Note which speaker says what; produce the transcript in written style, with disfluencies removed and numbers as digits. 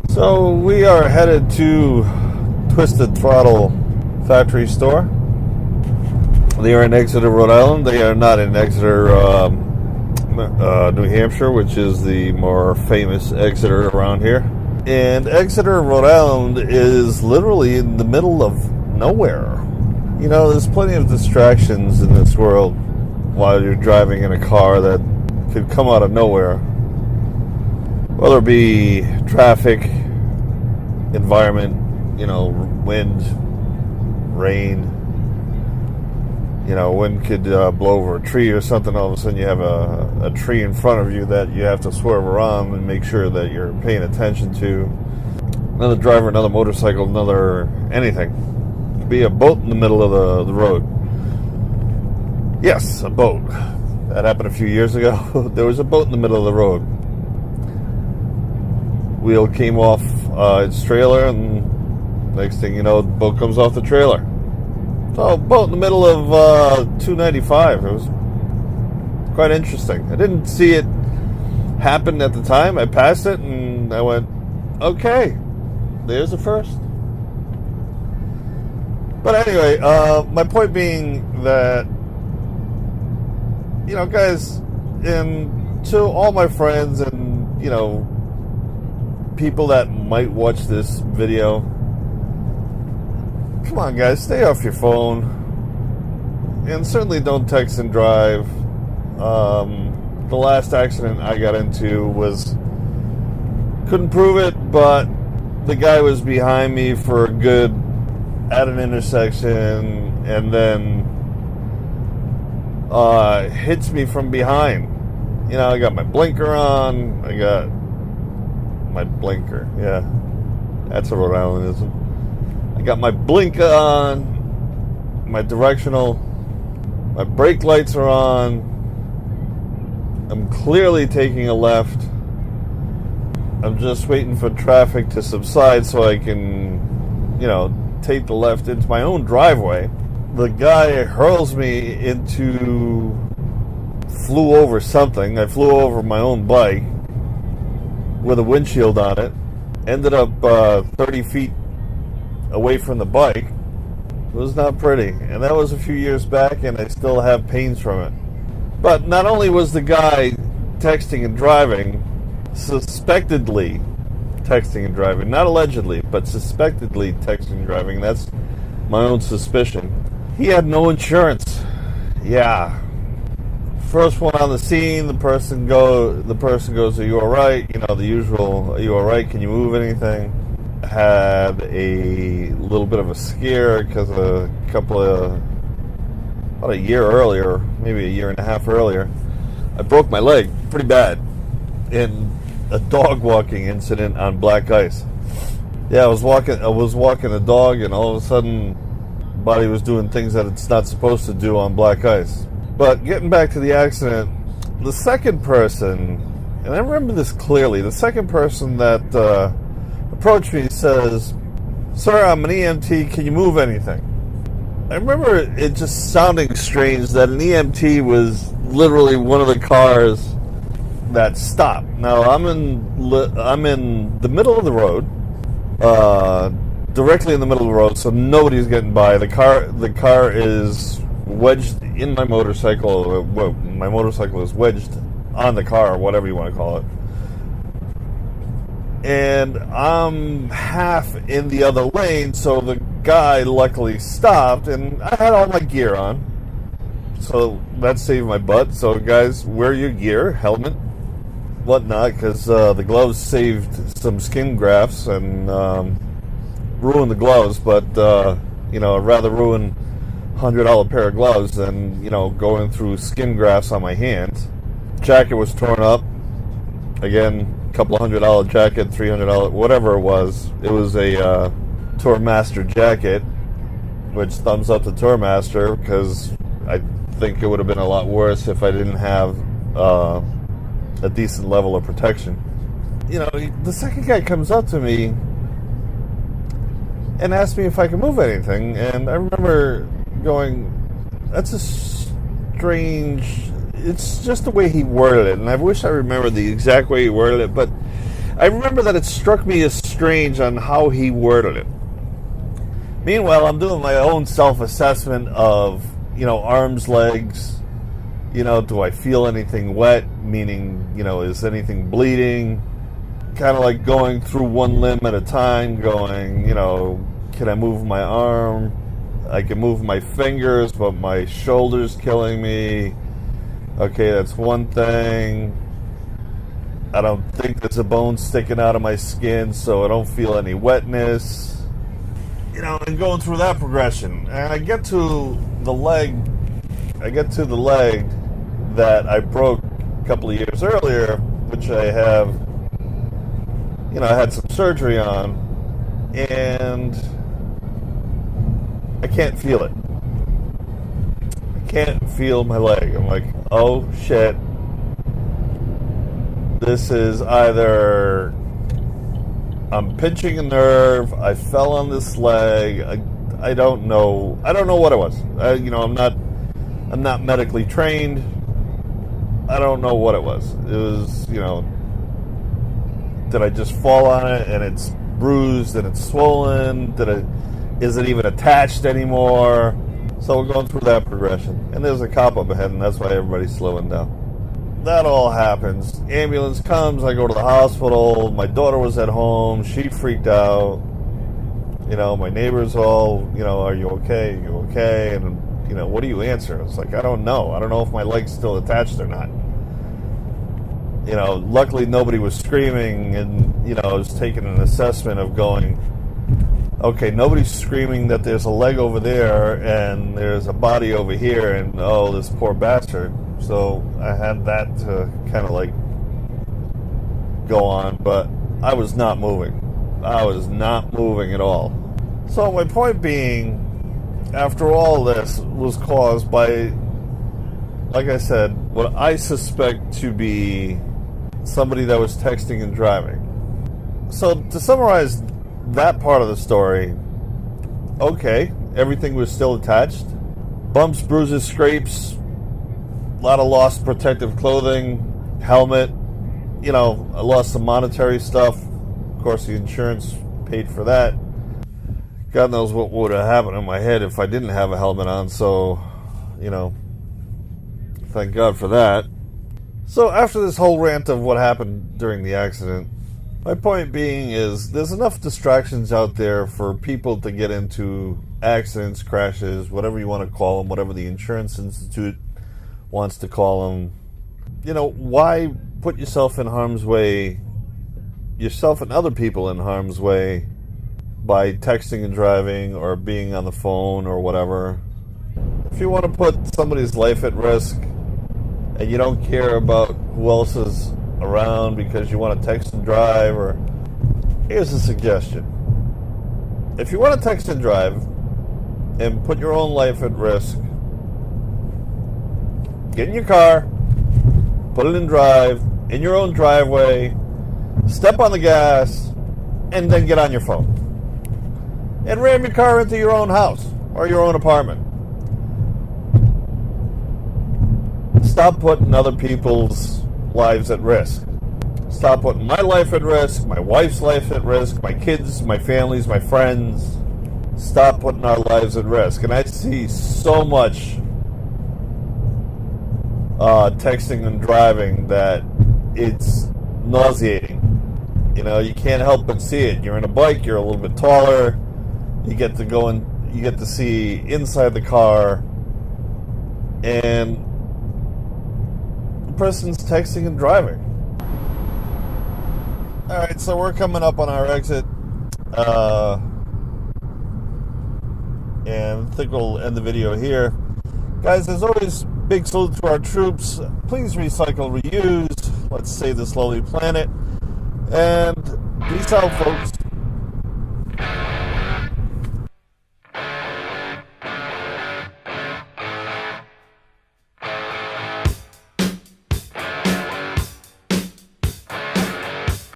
Speaker 1: So we are headed to Twisted Throttle factory store. They are in Exeter, Rhode Island. They are not in Exeter, New Hampshire, which is the more famous Exeter around here. And Exeter, Rhode Island is literally in the middle of nowhere. You know, there's plenty of distractions in this world while you're driving in a car that could come out of nowhere. Whether it be traffic, environment, you know, wind, rain. You know, wind could blow over a tree or something. All of a sudden you have a tree in front of you that you have to swerve around and make sure that you're paying attention to. Another driver, another motorcycle, another anything. Could be a boat in the middle of the road. Yes, a boat. That happened a few years ago. There was a boat in the middle of the road. Wheel came off its trailer, and next thing you know, the boat comes off the trailer. So, boat in the middle of 295. It was quite interesting. I didn't see it happen at the time. I passed it, and I went, okay, there's a first. But anyway, my point being that, you know, guys, and to all my friends and, you know, people that might watch this video, come on, guys, stay off your phone. And certainly don't text and drive. The last accident I got into was, couldn't prove it, but the guy was behind me for a good, at an intersection, and then hits me from behind. You know, I got my blinker on. I got my blinker. Yeah, that's a Rhode Islandism. I got my blinker on, my directional, my brake lights are on. I'm clearly taking a left. I'm just waiting for traffic to subside so I can, you know, take the left into my own driveway. The guy hurls me flew over something. I flew over my own bike with a windshield on it. Ended up 30 feet away from the bike. It was not pretty, and that was a few years back, and I still have pains from it. But not only was the guy texting and driving, suspectedly texting and driving, not allegedly, but suspectedly texting and driving, that's my own suspicion. He had no insurance. Yeah. First one on the scene, the person goes, "Are you all right?" You know, the usual, "Are you all right? Can you move anything?" Had a little bit of a scare because about a year earlier, maybe a year and a half earlier, I broke my leg pretty bad in a dog walking incident on black ice. Yeah, I was walking the dog, and all of a sudden, body was doing things that it's not supposed to do on black ice. But getting back to the accident, the second person, and I remember this clearly, the second person that approached me says, "Sir, I'm an EMT, can you move anything?" I remember it just sounding strange that an EMT was literally one of the cars that stopped. Now, I'm in the middle of the road, directly in the middle of the road, so nobody's getting by. The car is wedged in my motorcycle. Well, my motorcycle is wedged on the car, whatever you want to call it. And I'm half in the other lane, so the guy luckily stopped, and I had all my gear on. So that saved my butt. So guys, wear your gear, helmet, whatnot, because the gloves saved some skin grafts and ruined the gloves. But, you know, I'd rather ruin $100 pair of gloves than, you know, going through skin grafts on my hands. Jacket was torn up. Again, couple of $100 jacket, $300, whatever it was. It was a Tourmaster jacket, which thumbs up to Tourmaster, because I think it would have been a lot worse if I didn't have a decent level of protection. You know, the second guy comes up to me, and asked me if I could move anything. And I remember going, that's a strange, it's just the way he worded it. And I wish I remembered the exact way he worded it, but I remember that it struck me as strange on how he worded it. Meanwhile, I'm doing my own self-assessment of, arms, legs. Do I feel anything wet? Meaning, is anything bleeding? Kind of like going through one limb at a time, going, can I move my arm? I can move my fingers, but my shoulder's killing me. Okay, that's one thing. I don't think there's a bone sticking out of my skin, so I don't feel any wetness. And going through that progression. And I get to the leg that I broke a couple of years earlier, which I have, I had some surgery on, and I can't feel it. I can't feel my leg. I'm like, oh shit. This is either I'm pinching a nerve, I fell on this leg, I don't know what it was. I'm not medically trained. I don't know what it was. It was, did I just fall on it and it's bruised and it's swollen? Is it even attached anymore? So we're going through that progression. And there's a cop up ahead, and that's why everybody's slowing down. That all happens. Ambulance comes, I go to the hospital. My daughter was at home. She freaked out. My neighbors all, are you okay? Are you okay? And, what do you answer? It's like, I don't know. I don't know if my leg's still attached or not. Luckily nobody was screaming, and, I was taking an assessment of going, okay, nobody's screaming that there's a leg over there and there's a body over here, and, oh, this poor bastard. So I had that to kind of like go on, but I was not moving. I was not moving at all. So my point being, after all this was caused by, like I said, what I suspect to be somebody that was texting and driving. So to summarize that part of the story, okay, everything was still attached. Bumps, bruises, scrapes, a lot of lost protective clothing, helmet. I lost some monetary stuff. Of course, the insurance paid for that. God knows what would have happened in my head if I didn't have a helmet on, so, thank God for that. So after this whole rant of what happened during the accident, my point being is there's enough distractions out there for people to get into accidents, crashes, whatever you want to call them, whatever the Insurance Institute wants to call them. Why put yourself in harm's way, yourself and other people in harm's way, by texting and driving or being on the phone or whatever? If you want to put somebody's life at risk and you don't care about who else is around because you want to text and drive, or here's a suggestion. If you want to text and drive and put your own life at risk, get in your car, put it in drive, in your own driveway, step on the gas, and then get on your phone. And ram your car into your own house or your own apartment. Stop putting other people's lives at risk. Stop putting my life at risk, my wife's life at risk, my kids, my families, my friends. Stop putting our lives at risk. And I see so much texting and driving that it's nauseating. You can't help but see it. You're in a bike, you're a little bit taller. You get to go and you get to see inside the car, and the person's texting and driving. Alright, so we're coming up on our exit. And I think we'll end the video here. Guys, as always, big salute to our troops. Please recycle, reuse. Let's save this lovely planet. And peace out, folks.